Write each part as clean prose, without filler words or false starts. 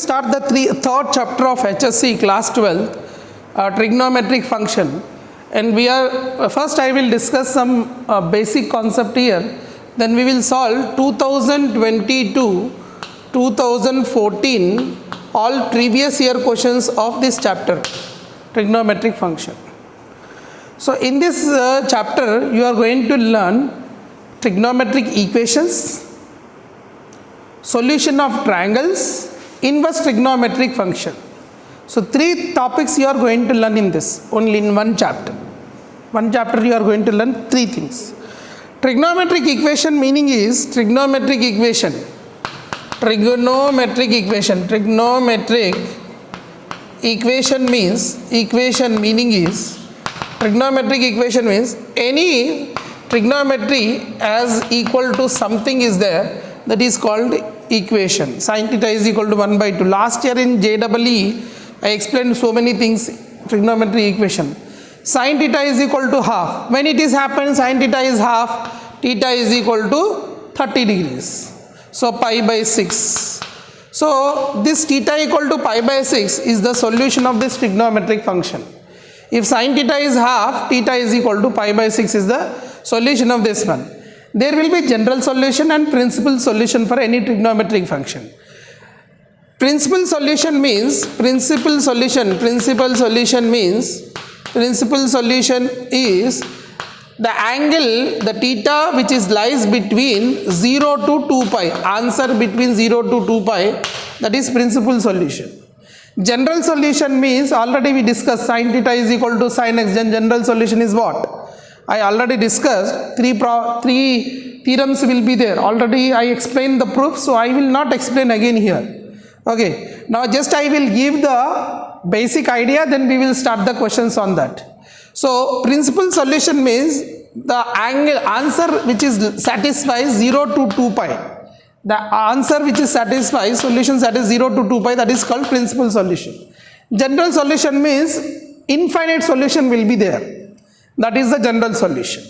Start the third chapter of HSC class 12, trigonometric function, and we are first I will discuss some basic concept here, then we will solve 2022 2014 all previous year questions of this chapter, trigonometric function. So in this chapter you are going to learn trigonometric equations, solution of triangles, inverse trigonometric function. So three topics you are going to learn in this, only in one chapter. One chapter you are going to learn three things. Trigonometric equation meaning is trigonometric equation. Trigonometric equation. Trigonometric equation means, equation meaning is, trigonometric equation means any trigonometry as equal to something is there, that is called equation. Sin theta is equal to 1 by 2. Last year in JEE I explained so many things, trigonometry equation. Sin theta is equal to half. When it is happened, sin theta is half, theta is equal to 30 degrees. So pi by 6. So this theta equal to pi by 6 is the solution of this trigonometric function. If sin theta is half, theta is equal to pi by 6 is the solution of this one. There will be general solution and principal solution for any trigonometric function. Principal solution means, principal solution is the angle, the theta which is lies between 0 to 2 pi, answer between 0 to 2 pi, that is principal solution. General solution means, already we discussed sin theta is equal to sin x, then general solution is what? I already discussed, three theorems will be there. Already I explained the proof, so I will not explain again here. Okay, now just I will give the basic idea, then we will start the questions on that. So principal solution means the angle answer which is satisfies 0 to 2 pi. The answer which is satisfies, solution that is 0 to 2 pi, that is called principal solution. General solution means infinite solution will be there. That is the general solution.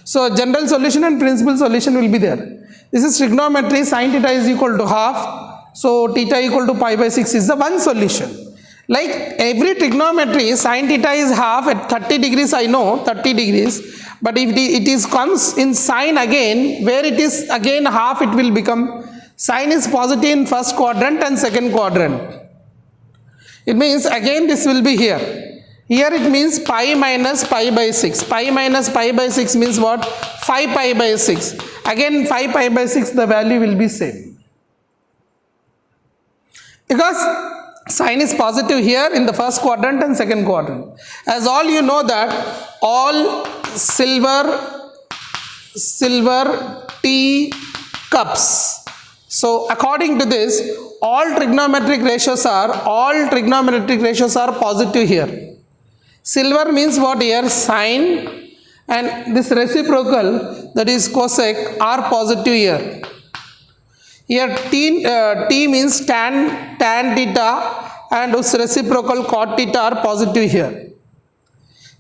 So general solution and principal solution will be there. This is trigonometry, sin theta is equal to half, so theta equal to pi by 6 is the one solution. Like every trigonometry, sin theta is half at 30 degrees, I know 30 degrees, but if it is comes in sine again, where it is again half, it will become, sine is positive in first quadrant and second quadrant. It means again this will be here. Here it means pi minus pi by 6. Pi minus pi by 6 means what? 5 pi by 6. Again 5 pi by 6, the value will be same. Because sine is positive here in the first quadrant and second quadrant. As all you know that all silver tea cups. So according to this, all trigonometric ratios are positive here. Silver means what here? Sine, and this reciprocal, that is cosec, are positive here. Here t means tan theta, and this reciprocal cot theta are positive here.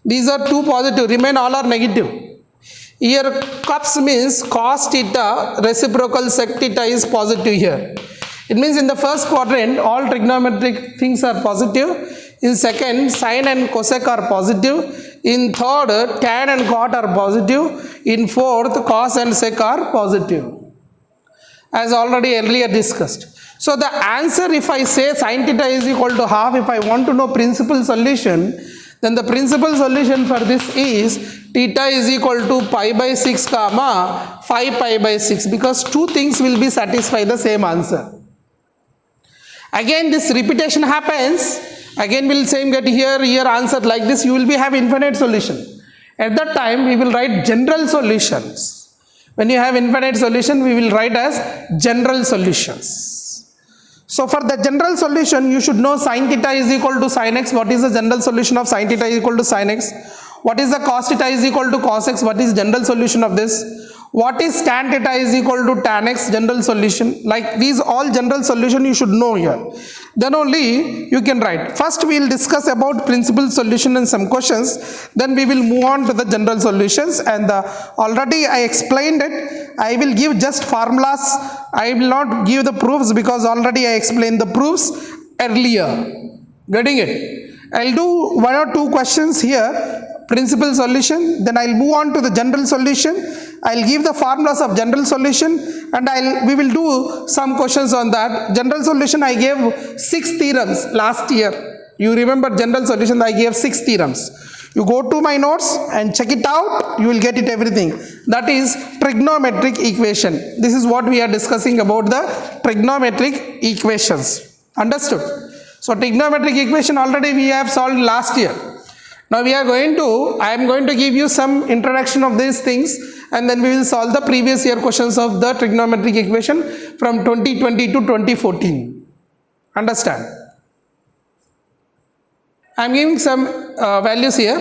These are two positive, remain all are negative. Here cups means cos theta, reciprocal sec theta is positive here. It means in the first quadrant all trigonometric things are positive. In second, sine and cosec are positive. In third, tan and cot are positive. In fourth, cos and sec are positive, as already earlier discussed. So the answer, if I say sin theta is equal to half, if I want to know principal solution, then the principal solution for this is theta is equal to pi by 6 comma 5 pi by 6, because two things will be satisfy the same answer. Again this repetition happens, again we will same get here answer like this, you will be have infinite solution. At that time we will write general solutions. When you have infinite solution, we will write as general solutions. So for the general solution, you should know sin theta is equal to sin x. What is the general solution of sin theta is equal to sin x? What is the cos theta is equal to cos x? What is general solution of this? What is tan theta is equal to tan x, general solution. Like these all general solution you should know here. Then only you can write. First we will discuss about principal solution and some questions. Then we will move on to the general solutions, and already I explained it. I will give just formulas. I will not give the proofs because already I explained the proofs earlier. Getting it? I'll do one or two questions here. Principal solution, then I'll move on to the general solution. I'll give the formulas of general solution, and we will do some questions on that. General solution I gave 6 theorems last year. You remember general solution I gave 6 theorems. You go to my notes and check it out, you will get it everything. That is trigonometric equation. This is what we are discussing about the trigonometric equations. Understood? So trigonometric equation already we have solved last year. Now I am going to give you some introduction of these things, and then we will solve the previous year questions of the trigonometric equation from 2020 to 2014. Understand? I am giving some values here.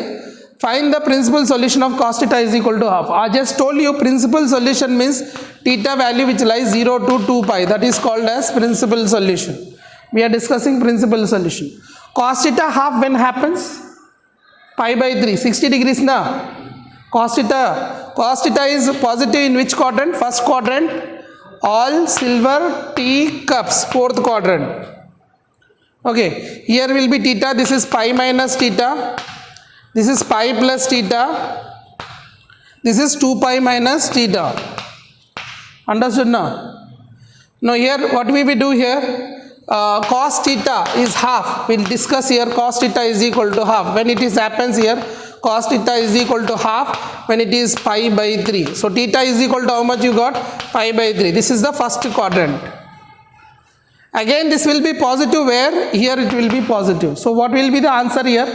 Find the principal solution of cos theta is equal to half. I just told you principal solution means theta value which lies 0 to 2 pi. That is called as principal solution. We are discussing principal solution. Cos theta half when happens? Pi by 3, 60 degrees na. Cos theta is positive in which quadrant? First quadrant. All silver tea cups, fourth quadrant. Okay, here will be theta. This is pi minus theta. This is pi plus theta. This is 2 pi minus theta. Understood now? Now here what we will do here? Cos theta is half. We will discuss here cos theta is equal to half. When it is happens here, cos theta is equal to half when it is pi by 3. So theta is equal to how much you got? Pi by 3. This is the first quadrant. Again this will be positive where? Here it will be positive. So what will be the answer here?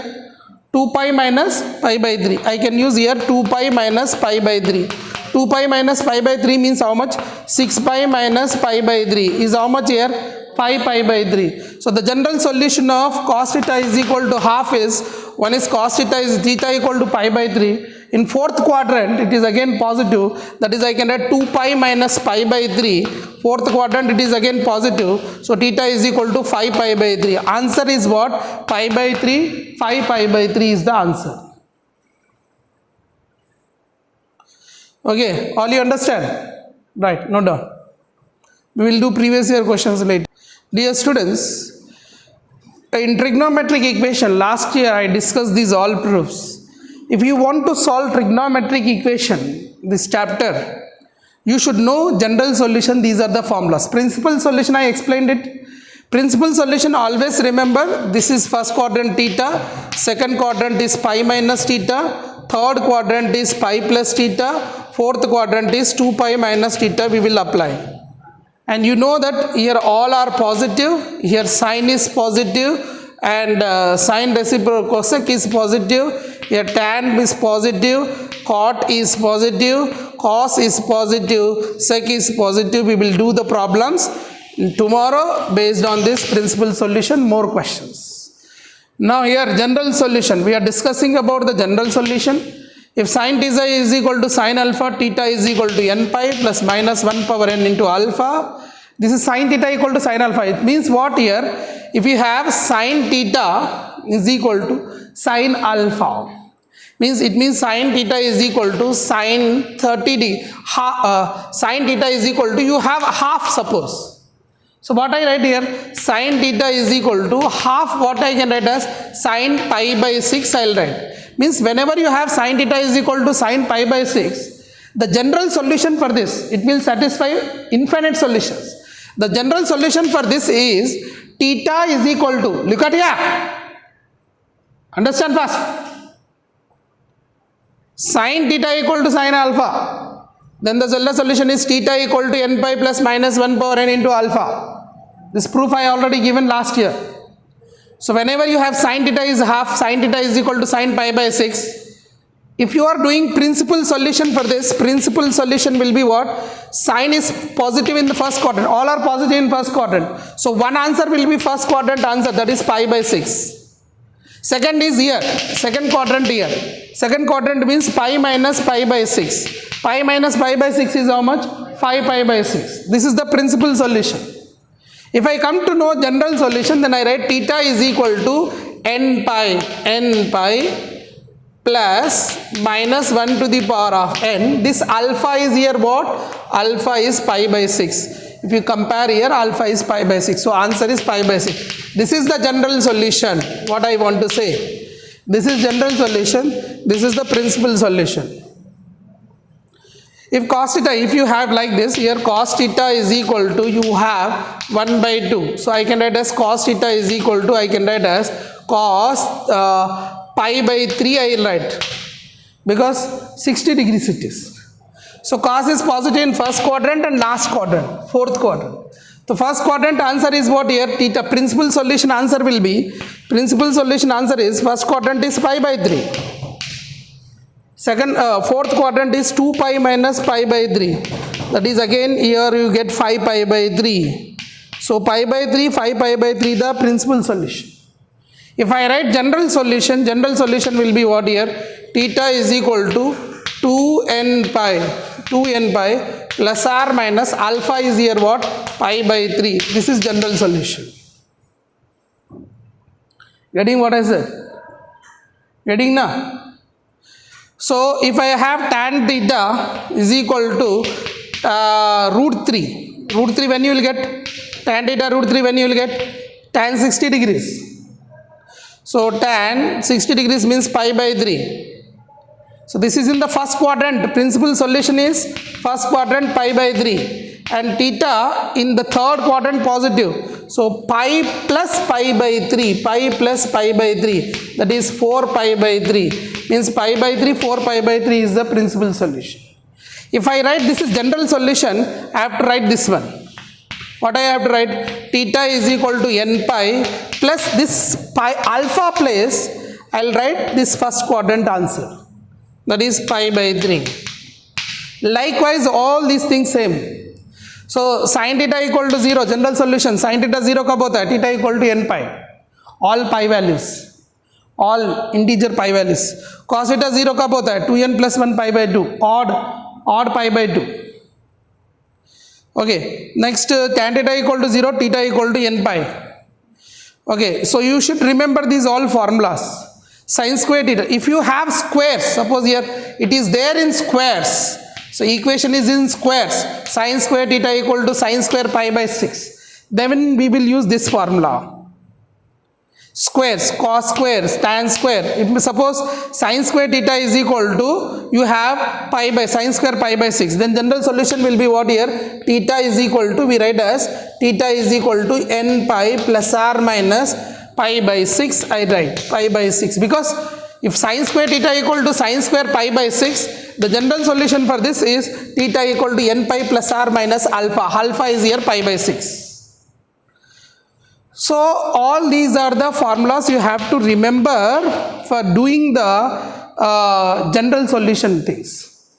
2 pi minus pi by 3. I can use here 2 pi minus pi by 3. 2 pi minus pi by 3 means how much? 6 pi minus pi by 3 is how much here? 5 pi by 3. So the general solution of cos theta is equal to half is, one is cos theta is theta equal to pi by 3. In fourth quadrant it is again positive, that is I can write 2 pi minus pi by 3. Fourth quadrant it is again positive, so theta is equal to 5 pi by 3. Answer is what? Pi by 3, 5 pi by 3 is the answer. Okay, all you understand? Right, no doubt. We will do previous year questions later. Dear students, in trigonometric equation last year I discussed these all proofs. If you want to solve trigonometric equation, this chapter, you should know general solution. These are the formulas. Principal solution I explained it. Principal solution always remember, this is first quadrant theta, second quadrant is pi minus theta, third quadrant is pi plus theta, fourth quadrant is 2 pi minus theta we will apply. And you know that here all are positive, here sine is positive, and sine reciprocal cosec is positive, here tan is positive, cot is positive, cos is positive, sec is positive. We will do the problems tomorrow based on this principal solution, more questions. Now here general solution, we are discussing about the general solution. If sin theta is equal to sin alpha, theta is equal to n pi plus minus 1 power n into alpha. This is sin theta equal to sin alpha. It means what here? If you have sin theta is equal to sin alpha, means it means sin theta is equal to sin 30 degree. Sin theta is equal to, you have half suppose. So what I write here? Sin theta is equal to half, what I can write as sin pi by 6 I will write. Means whenever you have sin theta is equal to sin pi by 6, the general solution for this, it will satisfy infinite solutions. The general solution for this is theta is equal to, look at here, understand fast, sin theta equal to sin alpha, then the general solution is theta equal to n pi plus minus 1 power n into alpha. This proof I already given last year. So whenever you have sin theta is half, sin theta is equal to sin pi by 6. If you are doing principal solution for this, principal solution will be what? Sin is positive in the first quadrant. All are positive in first quadrant. So one answer will be first quadrant answer, that is pi by 6. Second is here, second quadrant here. Second quadrant means pi minus pi by 6. Pi minus pi by 6 is how much? 5 pi by 6. This is the principal solution. If I come to know general solution, then I write theta is equal to n pi plus minus 1 to the power of n. This alpha is here what? Alpha is pi by 6. If you compare here, alpha is pi by 6. So answer is pi by 6. This is the general solution. What I want to say. This is general solution. This is the principal solution. If cos theta, if you have like this, here cos theta is equal to, you have 1 by 2. So I can write as cos theta is equal to, I can write as cos pi by 3 I will write. Because 60 degrees it is. So cos is positive in first quadrant and last quadrant, fourth quadrant. The first quadrant answer is what here? Theta. Principal solution answer will be, principal solution answer is, first quadrant is pi by 3. Second, fourth quadrant is 2 pi minus pi by 3. That is again here you get 5 pi by 3. So pi by 3, 5 pi by 3 the principal solution. If I write general solution will be what here? Theta is equal to 2n pi plus or minus alpha is here what? Pi by 3. This is general solution. Getting what I said? Getting now? So if I have tan theta is equal to root 3. Root 3 when you will get? Tan theta root 3 when you will get? Tan 60 degrees. So tan 60 degrees means pi by 3. So this is in the first quadrant. Principal solution is first quadrant pi by 3. And theta in the third quadrant positive. So pi plus pi by 3. Pi plus pi by 3. That is 4 pi by 3. Means pi by 3, 4 pi by 3 is the principal solution. If I write this is general solution, I have to write this one. What I have to write? Theta is equal to n pi plus this pi alpha place, I will write this first quadrant answer. That is pi by 3. Likewise, all these things same. So sin theta equal to 0, general solution. Sin theta 0 कब होता है? Theta equal to n pi. All pi values. All integer pi values. Cos theta 0 कब होता है? 2n plus 1 pi by 2. Odd pi by 2. Okay. Next tan theta equal to 0, theta equal to n pi. Okay. So you should remember these all formulas. Sin square theta. If you have squares, suppose here it is there in squares. So equation is in squares. Sin square theta equal to sin square pi by 6. Then we will use this formula. Squares, cos squares, tan square. If suppose sin square theta is equal to, you have pi by sin square pi by 6. Then general solution will be what here? Theta is equal to, we write as theta is equal to n pi plus or minus pi by 6. I write pi by 6 because if sin square theta equal to sin square pi by 6, the general solution for this is theta equal to n pi plus or minus alpha. Alpha is here pi by 6. So all these are the formulas you have to remember for doing the general solution things.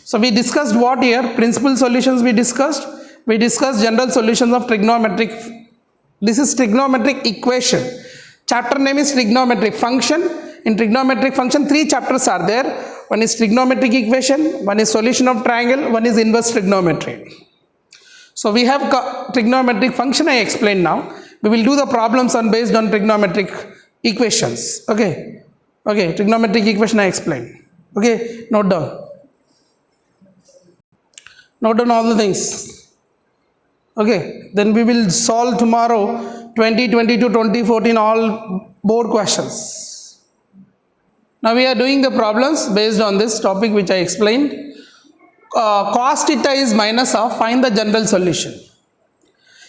So we discussed what here? Principal solutions we discussed. We discussed general solutions of trigonometric. This is trigonometric equation. Chapter name is trigonometric function. In trigonometric function, 3 chapters are there. One is trigonometric equation, one is solution of triangle, one is inverse trigonometry. So we have trigonometric function I explained now. We will do the problems on based on trigonometric equations. Okay. Okay. Trigonometric equation I explained. Okay. Note down. Note down all the things. Okay. Then we will solve tomorrow 2022, 2014 all board questions. Now we are doing the problems based on this topic which I explained. Cos theta is minus of, find the general solution.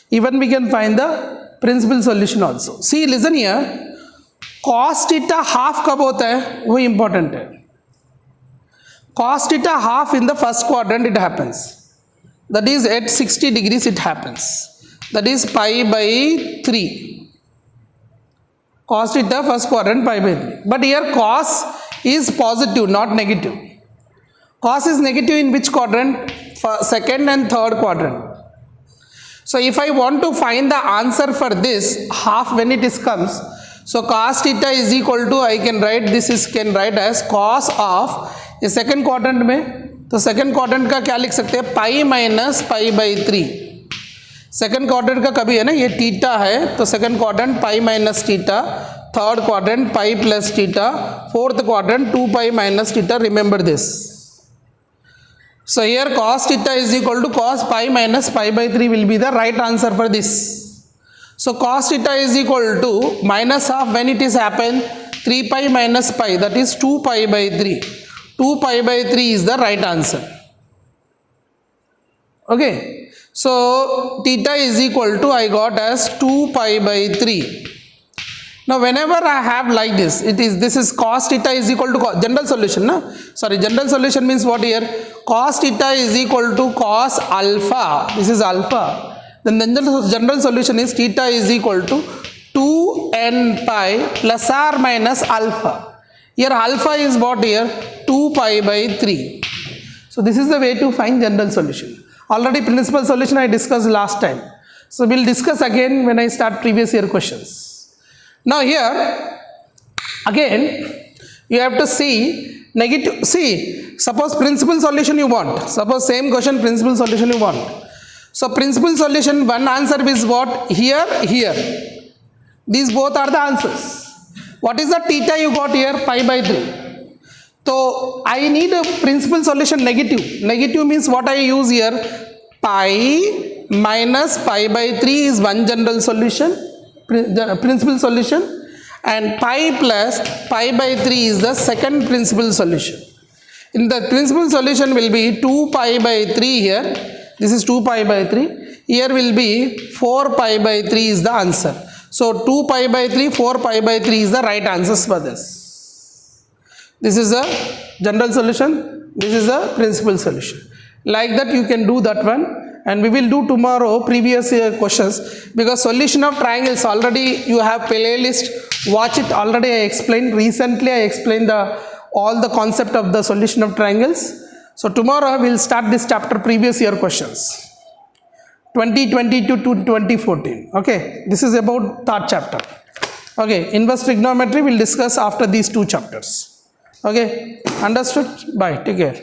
Even we can find the principal solution also. See, listen here. Cos theta half कब होता है? वो important है. Cos theta half in the first quadrant it happens. That is at 60 degrees it happens. That is pi by 3. Cos theta first quadrant pi by 3. But here cos is positive, not negative. Cos is negative in which quadrant? Second and third quadrant. So if I want to find the answer for this half when it is comes, So cos theta is equal to, I can write this is can write as cos of, ये second quadrant में, तो second quadrant का क्या लिख सकते हैं, pi minus pi by 3. Second quadrant का कभी है ना, ये थीटा है तो second quadrant pi minus theta, third quadrant pi plus theta, fourth quadrant 2 pi minus theta. Remember this. So here cos theta is equal to cos pi minus pi by 3 will be the right answer for this. So cos theta is equal to minus of, when it is happen, 3 pi minus pi, that is 2 pi by 3. 2 pi by 3 is the right answer. Okay. So theta is equal to, I got as 2 pi by 3. Now whenever I have like this, this is cos theta is equal to general solution, na? Sorry, general solution means what here? Cos theta is equal to cos alpha. This is alpha. Then the general solution is theta is equal to 2n pi plus or minus alpha. Here alpha is what here? 2 pi by 3. So this is the way to find general solution. Already principal solution I discussed last time. So we'll discuss again when I start previous year questions. Now here again you have to see negative. See, suppose principal solution you want. Suppose same question principal solution you want. So principal solution, one answer is what? Here, here. These both are the answers. What is the theta you got here? Pi by 3. So I need a principal solution negative. Negative means what I use here? Pi minus pi by 3 is one general solution, principal solution, and pi plus pi by 3 is the second principal solution. In the principal solution will be 2 pi by 3 here. This is 2 pi by 3. Here will be 4 pi by 3 is the answer. So 2 pi by 3, 4 pi by 3 is the right answers for this. This is a general solution. This is a principal solution. Like that you can do that one, and we will do tomorrow previous year questions, because solution of triangles already you have playlist. Watch it. Already I explained. Recently I explained all the concept of the solution of triangles. So tomorrow we will start this chapter previous year questions, 2022 to 2014. Okay, this is about third chapter. Okay, inverse trigonometry we will discuss after these two chapters. Okay, understood? Bye, take care.